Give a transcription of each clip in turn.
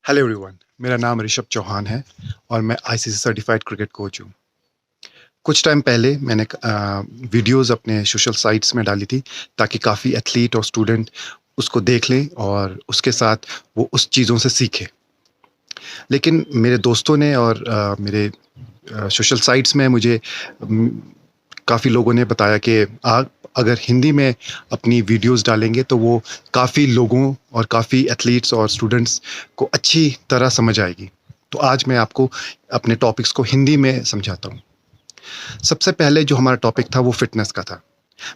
Hello everyone, मेरा नाम ऋषभ चौहान है और मैं आईसीसी सर्टिफाइड क्रिकेट कोच हूँ। कुछ टाइम पहले मैंने वीडियोस अपने सोशल साइट्स में डाली थी ताकि काफ़ी एथलीट और स्टूडेंट उसको देख लें और उसके साथ वो उस चीज़ों से सीखें। लेकिन मेरे दोस्तों ने और मेरे सोशल साइट्स में मुझे काफ़ी लोगों ने बताया कि आप अगर हिंदी में अपनी वीडियोस डालेंगे तो वो काफ़ी लोगों और काफ़ी एथलीट्स और स्टूडेंट्स को अच्छी तरह समझ आएगी। तो आज मैं आपको अपने टॉपिक्स को हिंदी में समझाता हूँ। सबसे पहले जो हमारा टॉपिक था वो फ़िटनेस का था।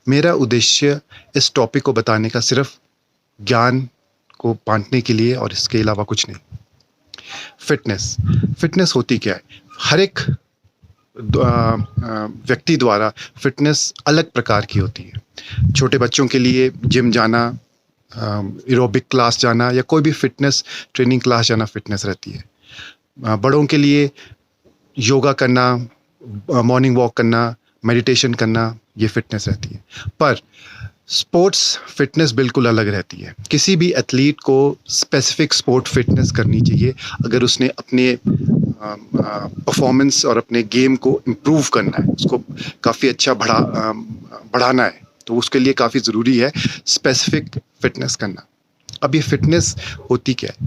मेरा उद्देश्य इस टॉपिक को बताने का सिर्फ़ ज्ञान को बाँटने के लिए और इसके अलावा कुछ नहीं। फ़िटनेस होती क्या है? हर एक व्यक्ति द्वारा फ़िटनेस अलग प्रकार की होती है। छोटे बच्चों के लिए जिम जाना, एरोबिक क्लास जाना या कोई भी फ़िटनेस ट्रेनिंग क्लास जाना फ़िटनेस रहती है। बड़ों के लिए योगा करना, मॉर्निंग वॉक करना, मेडिटेशन करना, ये फ़िटनेस रहती है। पर स्पोर्ट्स फ़िटनेस बिल्कुल अलग रहती है। किसी भी एथलीट को स्पेसिफ़िक स्पोर्ट फ़िटनेस करनी चाहिए अगर उसने अपने परफॉर्मेंस और अपने गेम को इम्प्रूव करना है, उसको काफ़ी अच्छा बढ़ाना है, तो उसके लिए काफ़ी ज़रूरी है स्पेसिफ़िक फ़िटनेस करना। अब ये फ़िटनेस होती क्या है?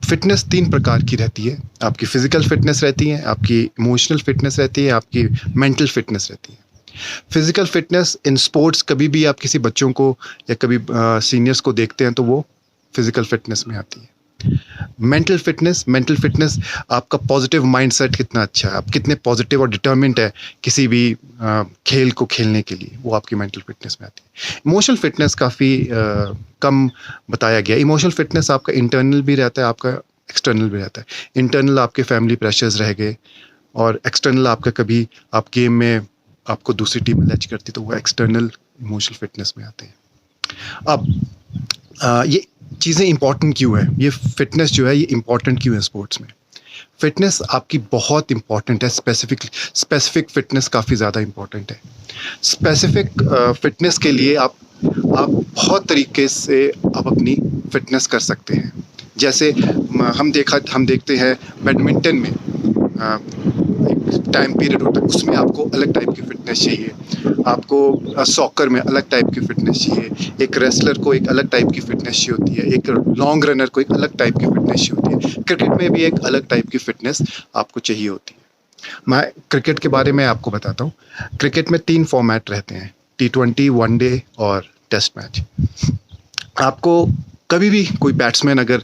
फ़िटनेस 3 प्रकार की रहती है। आपकी फ़िज़िकल फ़िटनेस रहती है, आपकी इमोशनल फ़िटनेस रहती है, आपकी मेंटल फ़िटनेस रहती है। फ़िज़िकल फ़िटनेस इन स्पोर्ट्स कभी भी आप किसी बच्चों को या कभी सीनियर्स को देखते हैं तो वो फ़िज़िकल फ़िटनेस में आती है। मेंटल फ़िटनेस आपका पॉज़िटिव माइंडसेट कितना अच्छा है, आप कितने पॉज़िटिव और डिटरमिन्ड है किसी भी खेल को खेलने के लिए, वो आपकी मेंटल फ़िटनेस में आती है। इमोशनल फ़िटनेस काफ़ी कम बताया गया है। इमोशनल फ़िटनेस आपका इंटरनल भी रहता है, आपका एक्सटर्नल भी रहता है। इंटरनल आपके फैमिली प्रेशर्स रह गए और एक्सटर्नल आपका कभी आप गेम में आपको दूसरी टीम मैच करती तो वो एक्सटर्नल इमोशनल फ़िटनेस में आते हैं। अब ये चीज़ें इम्पॉर्टेंट क्यों है? ये फ़िटनेस जो है ये इम्पॉर्टेंट क्यों है स्पोर्ट्स में? फ़िटनेस आपकी बहुत इम्पॉर्टेंट है, स्पेसिफ़िक फ़िटनेस काफ़ी ज़्यादा इम्पॉर्टेंट है। स्पेसिफ़िक फ़िटनेस के लिए आप बहुत तरीके से आप अपनी फ़िटनेस कर सकते हैं। जैसे हम देखते हैं बैडमिंटन में एक टाइम पीरियड होता है, उसमें आपको अलग टाइप की फ़िटनेस चाहिए। आपको सॉकर में अलग टाइप की फ़िटनेस चाहिए। एक रेसलर को एक अलग टाइप की फ़िटनेस चाहिए होती है। एक लॉन्ग रनर को एक अलग टाइप की फ़िटनेस चाहिए होती है। क्रिकेट में भी एक अलग टाइप की फ़िटनेस आपको चाहिए होती है। मैं क्रिकेट के बारे में आपको बताता हूँ। क्रिकेट में 3 फ़ॉर्मेट रहते हैं, टी20, वनडे और टेस्ट मैच। आपको कभी भी कोई बैट्समैन अगर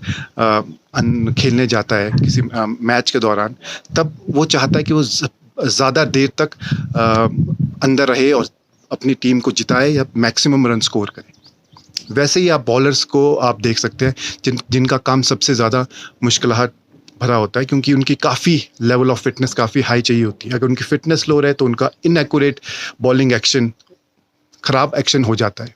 खेलने जाता है किसी मैच के दौरान, तब वो चाहता है कि वो ज़्यादा देर तक अंदर रहे और अपनी टीम को जिताए या मैक्सिमम रन स्कोर करे। वैसे ही आप बॉलर्स को आप देख सकते हैं जिनका काम सबसे ज़्यादा मुश्किलात भरा होता है, क्योंकि उनकी काफ़ी लेवल ऑफ फिटनेस काफ़ी हाई चाहिए होती है। अगर उनकी फिटनेस लो रहे तो उनका इनएक्यूरेट बॉलिंग एक्शन, ख़राब एक्शन हो जाता है।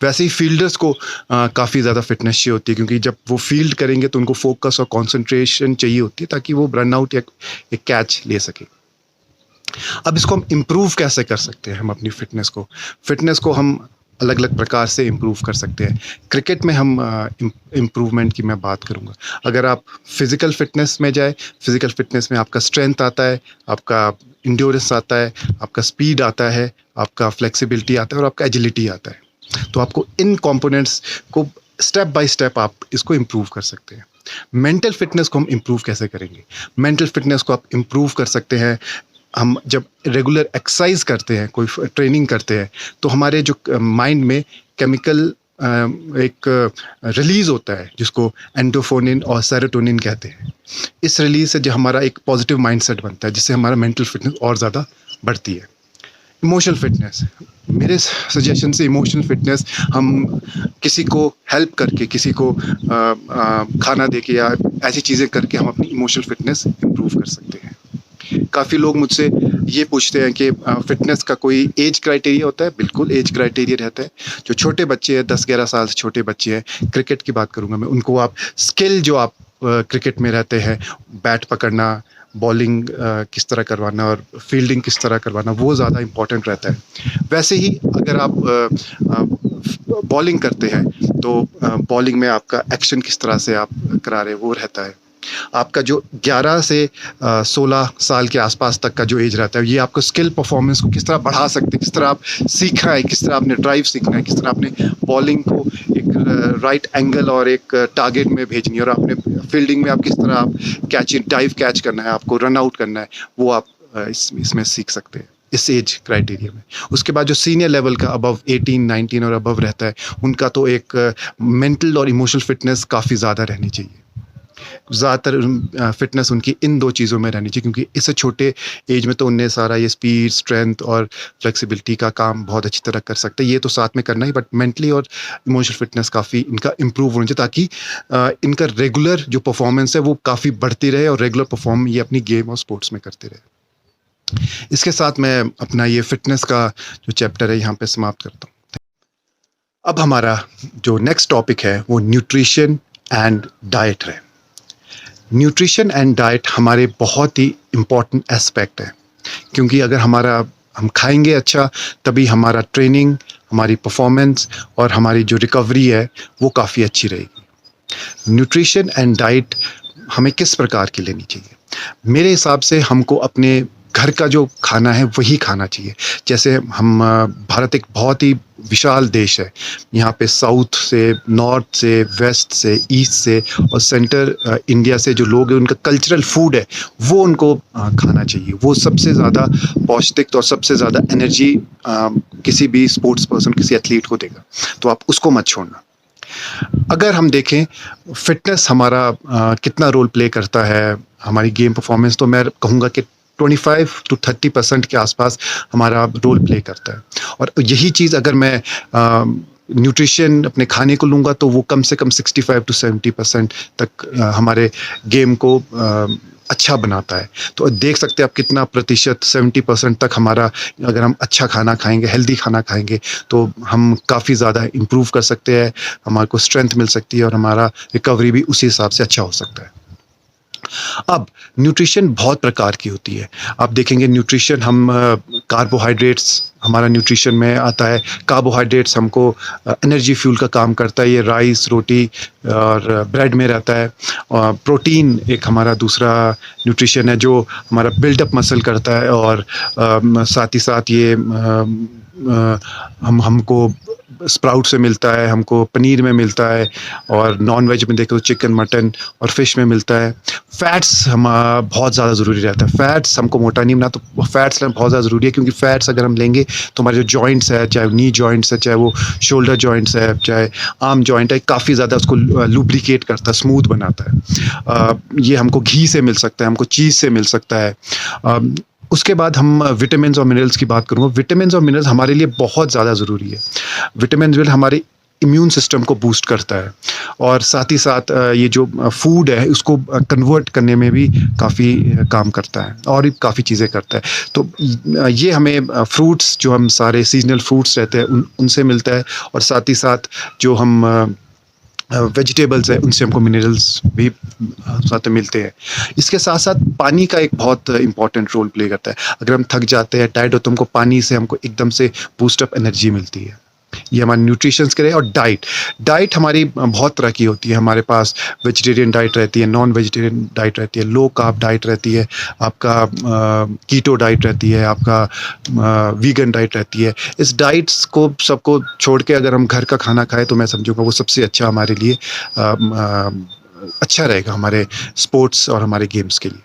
वैसे ही फील्डर्स को काफ़ी ज़्यादा फिटनेस चाहिए होती है, क्योंकि जब वो फील्ड करेंगे तो उनको फोकस और कंसंट्रेशन चाहिए होती है ताकि वो रन आउट या एक कैच ले सके। अब इसको हम इम्प्रूव कैसे कर सकते हैं? हम अपनी फिटनेस को हम अलग अलग प्रकार से इम्प्रूव कर सकते हैं। क्रिकेट में हम इम्प्रूवमेंट की मैं बात करूँगा। अगर आप फिज़िकल फिटनेस में जाए, फिज़िकल फिटनेस में आपका स्ट्रेंथ आता है, आपका इंड्योरेंस आता है, आपका स्पीड आता है, आपका फ्लेक्सिबिलिटी आता है और आपका एजिलिटी आता है। तो आपको इन कंपोनेंट्स को स्टेप बाय स्टेप आप इसको इम्प्रूव कर सकते हैं। मेंटल फिटनेस को हम इम्प्रूव कैसे करेंगे? मेंटल फिटनेस को आप इम्प्रूव कर सकते हैं, हम जब रेगुलर एक्सरसाइज करते हैं, कोई ट्रेनिंग करते हैं, तो हमारे जो माइंड में केमिकल एक रिलीज़ होता है जिसको एंडोर्फिन और सेरोटोनिन कहते हैं। इस रिलीज़ से जो हमारा एक पॉजिटिव माइंडसेट बनता है, जिससे हमारा मेंटल फिटनेस और ज़्यादा बढ़ती है। इमोशनल फिटनेस, मेरे सजेशन से इमोशनल फिटनेस हम किसी को हेल्प करके, किसी को खाना दे के या ऐसी चीज़ें करके हम अपनी इमोशनल फिटनेस इम्प्रूव कर सकते हैं। काफ़ी लोग मुझसे ये पूछते हैं कि फ़िटनेस का कोई एज क्राइटेरिया होता है? बिल्कुल एज क्राइटेरिया रहता है। जो छोटे बच्चे हैं, 10-11 साल से छोटे बच्चे हैं, क्रिकेट की बात करूँगा मैं, उनको आप स्किल जो आप क्रिकेट में रहते हैं, बैट पकड़ना, बॉलिंग किस तरह करवाना और फील्डिंग किस तरह करवाना, वो ज़्यादा इम्पोर्टेंट रहता है। वैसे ही अगर आप बॉलिंग करते हैं तो बॉलिंग में आपका एक्शन किस तरह से आप करा रहे हैं वो रहता है। आपका जो 11 से 16 साल के आसपास तक का जो एज रहता है, ये आपको स्किल परफॉर्मेंस को किस तरह बढ़ा सकते हैं, किस तरह आप सीखना है, किस तरह आपने ड्राइव सीखना है, किस तरह आपने बॉलिंग को एक राइट एंगल और एक टारगेट में भेजनी है, और आपने फील्डिंग में आप किस तरह आप डाइव कैच करना है, आपको रन आउट करना है, वो आप इसमें सीख सकते हैं इस एज क्राइटेरिया में। उसके बाद जो सीनियर लेवल का अबव 18, 19 और अबव रहता है, उनका तो एक मेंटल और इमोशनल फिटनेस काफ़ी ज़्यादा रहनी चाहिए। ज़्यादातर फिटनेस उनकी इन 2 चीज़ों में रहनी चाहिए, क्योंकि इससे छोटे एज में तो उन्हें सारा ये स्पीड, स्ट्रेंथ और फ्लेक्सिबिलिटी का काम बहुत अच्छी तरह कर सकते हैं। ये तो साथ में करना ही, बट मेंटली और इमोशनल फिटनेस काफ़ी इनका इम्प्रूव होना चाहिए, ताकि इनका रेगुलर जो परफॉर्मेंस है वो काफ़ी बढ़ती रहे और रेगुलर परफॉर्म ये अपनी गेम और स्पोर्ट्स में करते रहे। इसके साथ मैं अपना ये फिटनेस का जो चैप्टर है यहाँ पे समाप्त करता हूँ। अब हमारा जो नेक्स्ट टॉपिक है वो न्यूट्रिशन एंड डाइट है। न्यूट्रिशन एंड डाइट हमारे बहुत ही इम्पॉर्टेंट एस्पेक्ट है, क्योंकि अगर हम खाएंगे अच्छा, तभी हमारा ट्रेनिंग, हमारी परफॉर्मेंस और हमारी जो रिकवरी है वो काफ़ी अच्छी रहेगी। न्यूट्रिशन एंड डाइट हमें किस प्रकार की लेनी चाहिए? मेरे हिसाब से हमको अपने घर का जो खाना है वही खाना चाहिए। जैसे भारत एक बहुत ही विशाल देश है। यहाँ पे साउथ से, नॉर्थ से, वेस्ट से, ईस्ट से और सेंटर इंडिया से जो लोग हैं, उनका कल्चरल फूड है वो उनको खाना चाहिए। वो सबसे ज़्यादा पौष्टिक और सबसे ज़्यादा एनर्जी किसी भी स्पोर्ट्स पर्सन, किसी एथलीट को देगा, तो आप उसको मत छोड़ना। अगर हम देखें फिटनेस हमारा कितना रोल प्ले करता है हमारी गेम परफॉर्मेंस, तो मैं कहूँगा कि 25 to 30% के आसपास हमारा रोल प्ले करता है। और यही चीज़ अगर मैं न्यूट्रिशन अपने खाने को लूँगा, तो वो कम से कम 65 to 70% तक हमारे गेम को अच्छा बनाता है। तो देख सकते हैं आप कितना प्रतिशत, 70% तक हमारा, अगर हम अच्छा खाना खाएंगे, हेल्दी खाना खाएंगे, तो हम काफ़ी ज़्यादा इम्प्रूव कर सकते हैं, हमारे को स्ट्रेंथ मिल सकती है और हमारा रिकवरी भी उसी हिसाब से अच्छा हो सकता है। अब न्यूट्रिशन बहुत प्रकार की होती है। आप देखेंगे न्यूट्रिशन, हम कार्बोहाइड्रेट्स हमारा न्यूट्रिशन में आता है। कार्बोहाइड्रेट्स हमको एनर्जी फ्यूल का काम करता है, ये राइस, रोटी और ब्रेड में रहता है। प्रोटीन एक हमारा दूसरा न्यूट्रिशन है जो हमारा बिल्डअप मसल करता है, और साथ ही साथ ये हमको स्प्राउट से मिलता है, हमको पनीर में मिलता है, और नॉन वेज में देखें तो चिकन, मटन और फिश में मिलता है। फैट्स हम बहुत ज़्यादा ज़रूरी रहता है। फैट्स हमको मोटा नहीं बना, तो फैट्स लेना बहुत ज़्यादा ज़रूरी है, क्योंकि फैट्स अगर हम लेंगे तो हमारे जो जॉइंट्स है, चाहे नी जॉइंट्स है, चाहे वो शोल्डर जॉइंट्स है, चाहे आर्म जॉइंट है, काफ़ी ज़्यादा उसको लुब्रिकेट करता है, स्मूथ बनाता है। ये हमको घी से मिल सकता है, हमको चीज़ से मिल सकता है। उसके बाद हम विटामिन्स और मिनरल्स की बात करूँगा। विटामिन्स और मिनरल्स हमारे लिए बहुत ज़्यादा ज़रूरी है। विटामिन्स हमारे इम्यून सिस्टम को बूस्ट करता है, और साथ ही साथ ये जो फूड है उसको कन्वर्ट करने में भी काफ़ी काम करता है, और भी काफ़ी चीज़ें करता है। तो ये हमें फ्रूट्स, जो हम सारे सीजनल फ्रूट्स रहते हैं उनसे मिलता है, और साथ ही साथ जो हम वेजिटेबल्स है उनसे हमको मिनरल्स भी साथ में मिलते हैं। इसके साथ साथ पानी का एक बहुत इंपॉर्टेंट रोल प्ले करता है। अगर हम थक जाते हैं, टायर्ड हो, तो हमको पानी से हमको एकदम से बूस्टअप एनर्जी मिलती है। ये हमारे न्यूट्रिशंस के रहे। और डाइट हमारी बहुत तरह की होती है। हमारे पास वेजिटेरियन डाइट रहती है, नॉन वेजिटेरियन डाइट रहती है, लो कार्ब डाइट रहती है, आपका कीटो डाइट रहती है, आपका वीगन डाइट रहती है। इस डाइट्स को सबको छोड़ के अगर हम घर का खाना खाएं, तो मैं समझूंगा वो सबसे अच्छा हमारे लिए अच्छा रहेगा, हमारे स्पोर्ट्स और हमारे गेम्स के लिए।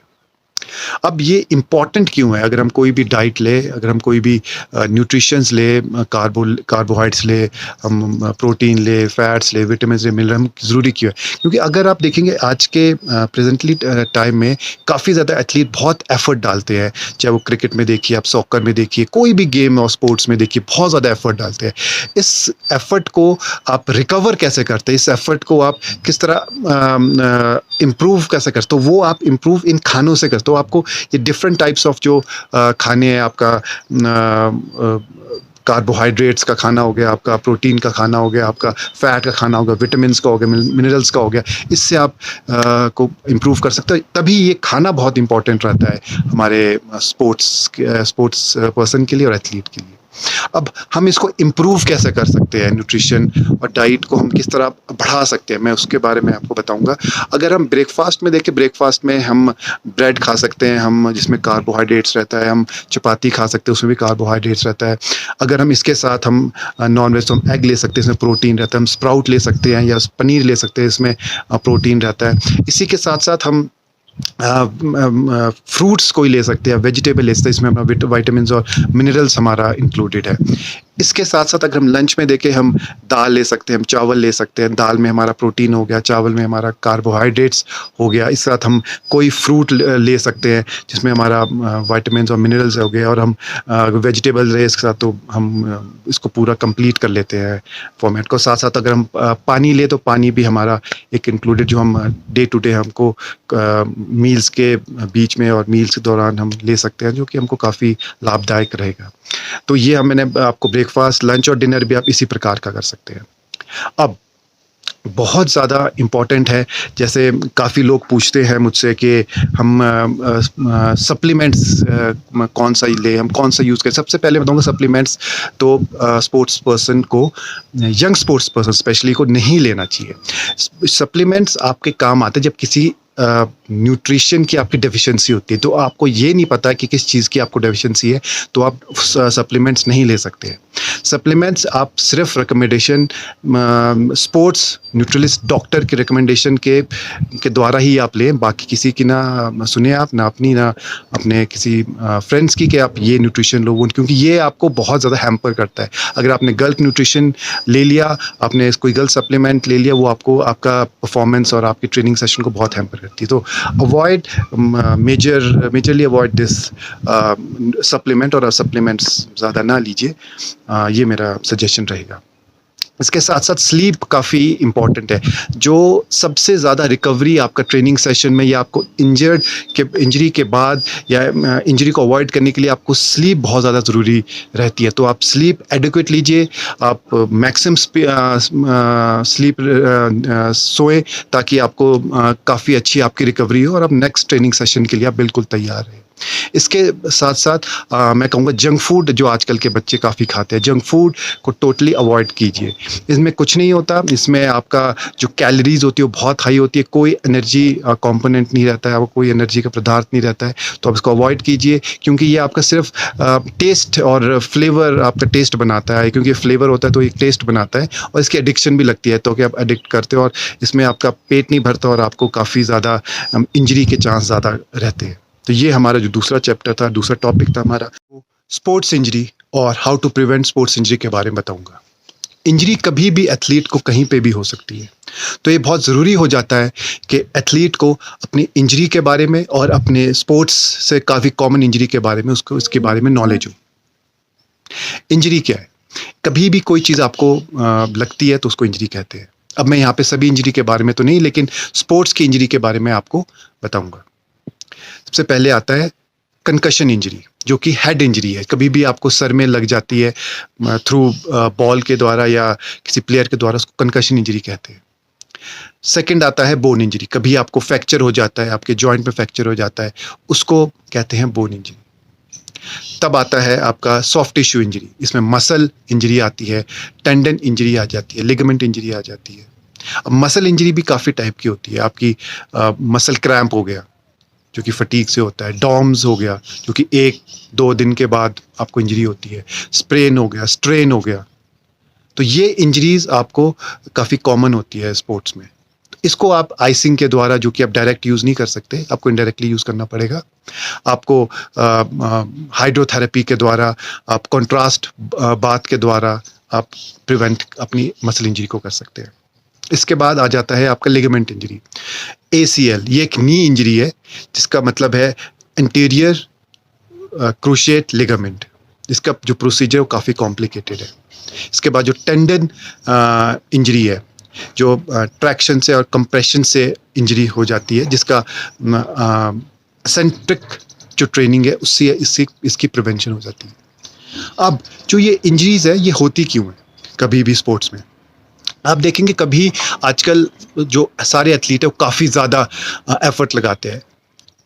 अब ये इम्पॉर्टेंट क्यों है? अगर हम कोई भी डाइट ले, अगर हम कोई भी न्यूट्रिशंस ले, कार्बोहाइड्रेट्स ले, हम प्रोटीन ले, फैट्स ले, विटामिन्स ले, मिनरल, हम ज़रूरी क्यों है? क्योंकि अगर आप देखेंगे आज के प्रेजेंटली टाइम में काफ़ी ज़्यादा एथलीट बहुत एफर्ट डालते हैं। चाहे वो क्रिकेट में देखिए, आप सॉकर में देखिए, कोई भी गेम और स्पोर्ट्स में देखिए, बहुत ज़्यादा एफर्ट डालते हैं। इस एफर्ट को आप रिकवर कैसे करते हैं? इस एफर्ट को आप किस तरह इम्प्रूव कैसे करते हो? वो आप इम्प्रूव इन खानों से करते हो। आपको ये डिफरेंट टाइप्स ऑफ जो खाने हैं, आपका कार्बोहाइड्रेट्स का खाना हो गया, आपका प्रोटीन का खाना हो गया, आपका फैट का खाना हो गया, विटामिन्स का हो गया, मिनरल्स का हो गया, इससे आप को इम्प्रूव कर सकते हो। तभी ये खाना बहुत इंपॉर्टेंट रहता है हमारे स्पोर्ट्स पर्सन के लिए और एथलीट के लिए। अब हम इसको इम्प्रूव कैसे कर सकते हैं, न्यूट्रिशन और डाइट को हम किस तरह बढ़ा सकते हैं, मैं उसके बारे में आपको बताऊंगा। अगर हम ब्रेकफास्ट में देखें, ब्रेकफास्ट में हम ब्रेड खा सकते हैं, हम जिसमें कार्बोहाइड्रेट्स रहता है, हम चपाती खा सकते हैं, उसमें भी कार्बोहाइड्रेट्स रहता है। अगर हम इसके साथ हम नॉन वेज तो हम एग ले सकते हैं, इसमें प्रोटीन रहता है। हम स्प्राउट ले सकते हैं या पनीर ले सकते हैं, इसमें प्रोटीन रहता है। इसी के साथ साथ हम फ्रूट्स कोई ले सकते हैं, वेजिटेबल ले सकते हैं, इसमें हमारा विटामिन और मिनरल्स हमारा इंक्लूडेड है। इसके साथ साथ अगर हम लंच में देखें, हम दाल ले सकते हैं, हम चावल ले सकते हैं। दाल में हमारा प्रोटीन हो गया, चावल में हमारा कार्बोहाइड्रेट्स हो गया। इस साथ हम कोई फ्रूट ले सकते हैं जिसमें हमारा विटामिन और मिनरल्स हो गए। और हम वेजिटेबल रहे इसके साथ, तो हम इसको पूरा कंप्लीट कर लेते हैं फॉर्मेट को। साथ साथ अगर हम पानी ले, तो पानी भी हमारा एक इंक्लूडेड, जो हम डे टू डे हमको मील्स के बीच में और मील्स के दौरान हम ले सकते हैं, जो कि हमको काफ़ी लाभदायक रहेगा। तो ये मैंने आपको ब्रेकफास्ट, लंच और डिनर भी आप इसी प्रकार का कर सकते हैं। अब बहुत ज़्यादा इम्पॉर्टेंट है, जैसे काफ़ी लोग पूछते हैं मुझसे कि हम सप्लीमेंट्स कौन सा लें, हम कौन सा यूज़ करें। सबसे पहले बताऊंगा, सप्लीमेंट्स तो स्पोर्ट्स पर्सन को, यंग स्पोर्ट्स पर्सन स्पेशली को नहीं लेना चाहिए। सप्लीमेंट्स आपके काम आते हैं जब किसी न्यूट्रिशन की आपकी डेफिशिएंसी होती है, तो आपको ये नहीं पता कि किस चीज़ की आपको डेफिशिएंसी है, तो आप सप्लीमेंट्स नहीं ले सकते हैं। सप्लीमेंट्स आप सिर्फ रिकमेंडेशन, स्पोर्ट्स न्यूट्रिलिस्ट डॉक्टर की रिकमेंडेशन के द्वारा ही आप लें। बाकी किसी की ना सुने आप, ना अपनी, ना अपने किसी फ्रेंड्स की कि आप ये न्यूट्रिशन लो, क्योंकि ये आपको बहुत ज़्यादा हैम्पर करता है। अगर आपने गलत न्यूट्रिशन ले लिया, आपने कोई गलत सप्लीमेंट ले लिया, वो आपको आपका परफॉर्मेंस और आपकी ट्रेनिंग सेशन को बहुत हैम्पर करती है। तो avoid, majorly avoid this supplement, और सप्लीमेंट्स ज़्यादा ना लीजिए, ये मेरा सजेशन रहेगा। इसके साथ साथ स्लीप काफ़ी इम्पॉर्टेंट है। जो सबसे ज़्यादा रिकवरी आपका ट्रेनिंग सेशन में, या आपको इंजरी के बाद, या इंजरी को अवॉइड करने के लिए आपको स्लीप बहुत ज़्यादा ज़रूरी रहती है। तो आप स्लीप एडिक्वेट लीजिए, आप मैक्सिमम स्लीप सोएं, ताकि आपको काफ़ी अच्छी आपकी रिकवरी हो और आप नेक्स्ट ट्रेनिंग सेशन के लिए आप बिल्कुल तैयार रहें। इसके साथ साथ मैं कहूँगा, जंक फूड जो आजकल के बच्चे काफ़ी खाते हैं, जंक फूड को टोटली अवॉइड कीजिए। इसमें कुछ नहीं होता, इसमें आपका जो कैलोरीज होती है वो बहुत हाई होती है, कोई एनर्जी कंपोनेंट नहीं रहता है, आपको कोई एनर्जी का पदार्थ नहीं रहता है। तो आप इसको अवॉइड कीजिए, क्योंकि ये आपका सिर्फ टेस्ट और फ्लेवर, आपका टेस्ट बनाता है, क्योंकि फ्लेवर होता है तो एक टेस्ट बनाता है, और इसकी एडिक्शन भी लगती है, तो कि आप एडिक्ट करते हो और इसमें आपका पेट नहीं भरता और आपको काफ़ी ज़्यादा इंजरी के चांस ज़्यादा रहते हैं। तो ये हमारा जो दूसरा चैप्टर था, दूसरा टॉपिक था हमारा, स्पोर्ट्स इंजरी और how to prevent sports injury के बारे में बताऊंगा। इंजरी कभी भी एथलीट को कहीं पे भी हो सकती है, तो ये बहुत ज़रूरी हो जाता है कि एथलीट को अपनी इंजरी के बारे में और अपने स्पोर्ट्स से काफ़ी कॉमन इंजरी के बारे में, उसको इसके बारे में नॉलेज हो। इंजरी क्या है? कभी भी कोई चीज़ आपको लगती है तो उसको इंजरी कहते हैं। अब मैं यहाँ पे सभी इंजरी के बारे में तो नहीं, लेकिन स्पोर्ट्स की इंजरी के बारे में आपको बताऊंगा। सबसे पहले आता है कंकशन इंजरी, जो कि हेड इंजरी है। कभी भी आपको सर में लग जाती है थ्रू बॉल के द्वारा या किसी प्लेयर के द्वारा, उसको कंकशन इंजरी कहते हैं। सेकंड आता है बोन इंजरी, कभी आपको फ्रैक्चर हो जाता है, आपके जॉइंट में फ्रैक्चर हो जाता है, उसको कहते हैं बोन इंजरी। तब आता है आपका सॉफ्ट टिश्यू इंजरी, इसमें मसल इंजरी आती है, टेंडन इंजरी आ जाती है, लिगामेंट इंजरी आ जाती है। अब मसल इंजरी भी काफ़ी टाइप की होती है। आपकी मसल क्रैम्प हो गया, जो कि फटीग से होता है, डॉम्स हो गया, जो कि 1-2 दिन के बाद आपको इंजरी होती है, स्प्रेन हो गया, स्ट्रेन हो गया। तो ये इंजरीज आपको काफ़ी कॉमन होती है स्पोर्ट्स में। तो इसको आप आइसिंग के द्वारा, जो कि आप डायरेक्ट यूज़ नहीं कर सकते, आपको इनडायरेक्टली यूज़ करना पड़ेगा। आपको हाइड्रोथेरेपी के द्वारा, आप कॉन्ट्रास्ट बाथ के द्वारा आप प्रिवेंट अपनी मसल इंजरी को कर सकते हैं। इसके बाद आ जाता है आपका लिगामेंट इंजरी, ACL। ये एक नी इंजरी है, जिसका मतलब है एंटीरियर क्रूशिएट लिगामेंट। इसका जो प्रोसीजर वो काफ़ी कॉम्प्लिकेटेड है। इसके बाद जो टेंडन इंजरी है, जो ट्रैक्शन से और कंप्रेशन से इंजरी हो जाती है, जिसका सेंट्रिक जो ट्रेनिंग है उससे इसकी प्रिवेंशन हो जाती है। अब जो ये इंजरीज है, ये होती क्यों है कभी भी स्पोर्ट्स में? आप देखेंगे कभी आजकल जो सारे एथलीट है वो काफ़ी ज़्यादा एफर्ट लगाते हैं,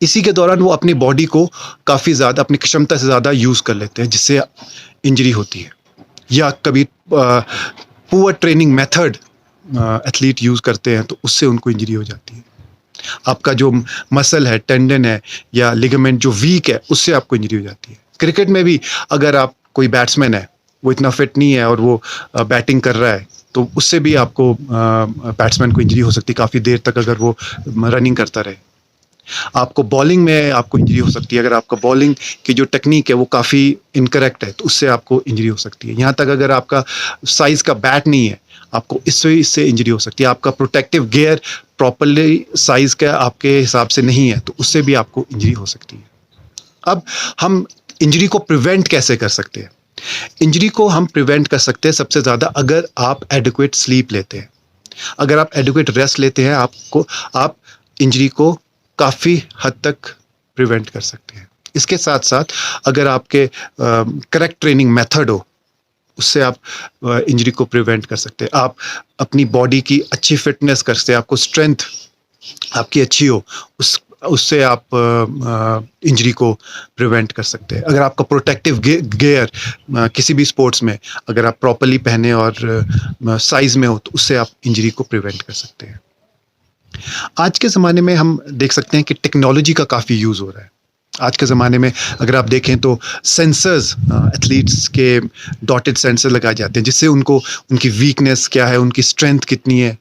इसी के दौरान वो अपनी बॉडी को काफ़ी ज़्यादा अपनी क्षमता से ज़्यादा यूज़ कर लेते हैं, जिससे इंजरी होती है। या कभी poor training method athlete use करते हैं, तो उससे उनको इंजरी हो जाती है। आपका जो मसल है, टेंडन है या लिगामेंट जो वीक है, उससे आपको इंजरी हो जाती है। क्रिकेट में भी अगर आप कोई बैट्समैन है, वो इतना फिट नहीं है और वो बैटिंग कर रहा है, तो उससे भी आपको बैट्समैन को इंजरी हो सकती है काफ़ी देर तक, अगर वो रनिंग करता रहे। आपको बॉलिंग में आपको इंजरी हो सकती है, अगर आपका बॉलिंग की जो टेक्निक है वो काफ़ी इनकरेक्ट है, तो उससे आपको इंजरी हो सकती है। यहाँ तक अगर आपका साइज़ का बैट नहीं है, आपको इससे इंजरी हो सकती है। आपका प्रोटेक्टिव गियर प्रॉपरली साइज़ का आपके हिसाब से नहीं है, तो उससे भी आपको इंजरी हो सकती है। अब हम इंजरी को प्रिवेंट कैसे कर सकते हैं? इंजरी को हम प्रिवेंट कर सकते हैं सबसे ज़्यादा अगर आप एडिक्वेट स्लीप लेते हैं। अगर आप एडिक्वेट रेस्ट लेते हैं, आप इंजरी को काफ़ी हद तक प्रिवेंट कर सकते हैं। इसके साथ-साथ अगर आपके करेक्ट ट्रेनिंग मेथड हो, उससे आप इंजरी को प्रिवेंट कर सकते हैं। आप अपनी बॉडी की अच्छी फिटनेस कर सकते हैं, आपको स्ट्रेंथ आपकी अच्छी हो, उससे आप इंजरी को प्रिवेंट कर सकते हैं। अगर आपका प्रोटेक्टिव गियर किसी भी स्पोर्ट्स में अगर आप प्रॉपरली पहने और साइज़ में हो, तो उससे आप इंजरी को प्रिवेंट कर सकते हैं। आज के ज़माने में हम देख सकते हैं कि टेक्नोलॉजी का काफ़ी यूज़ हो रहा है। आज के ज़माने में अगर आप देखें तो सेंसर्स एथलीट्स के डॉटेड सेंसर लगाए जाते हैं, जिससे उनको उनकी वीकनेस क्या है, उनकी स्ट्रेंथ कितनी है,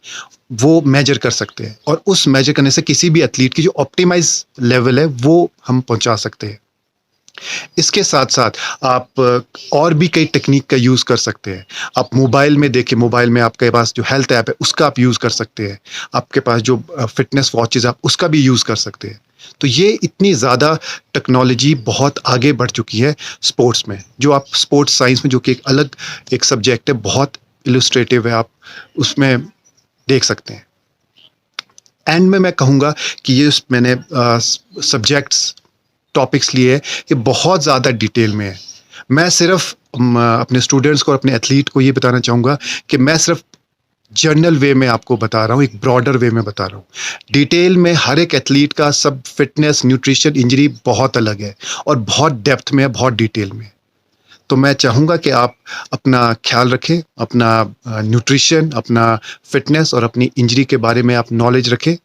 वो मेजर कर सकते हैं। और उस मेजर करने से किसी भी एथलीट की जो ऑप्टिमाइज़ लेवल है, वो हम पहुँचा सकते हैं। इसके साथ-साथ आप और भी कई टेक्नीक का यूज़ कर सकते हैं। आप मोबाइल में देखिए, मोबाइल में आपके पास जो हेल्थ ऐप है, उसका आप यूज़ कर सकते हैं। आपके पास जो फ़िटनेस वॉचेज़ आप उसका भी यूज़ कर सकते हैं। तो ये इतनी ज़्यादा टेक्नोलॉजी बहुत आगे बढ़ चुकी है स्पोर्ट्स में। जो आप स्पोर्ट्स साइंस में, जो कि एक अलग एक सब्जेक्ट है, बहुत इलस्ट्रेटिव है, आप उसमें देख सकते हैं। एंड में मैं कहूँगा कि ये मैंने सब्जेक्ट्स टॉपिक्स लिए हैं, ये बहुत ज़्यादा डिटेल में है। मैं सिर्फ़ अपने स्टूडेंट्स को और अपने एथलीट को ये बताना चाहूँगा कि मैं सिर्फ़ जनरल वे में आपको बता रहा हूँ, एक ब्रॉडर वे में बता रहा हूँ। डिटेल में हर एक एथलीट का सब फिटनेस, न्यूट्रिशन, इंजरी बहुत अलग है और बहुत डेप्थ में है, बहुत डिटेल में है। तो मैं चाहूँगा कि आप अपना ख़्याल रखें, अपना न्यूट्रिशन, अपना फिटनेस और अपनी इंजरी के बारे में आप नॉलेज रखें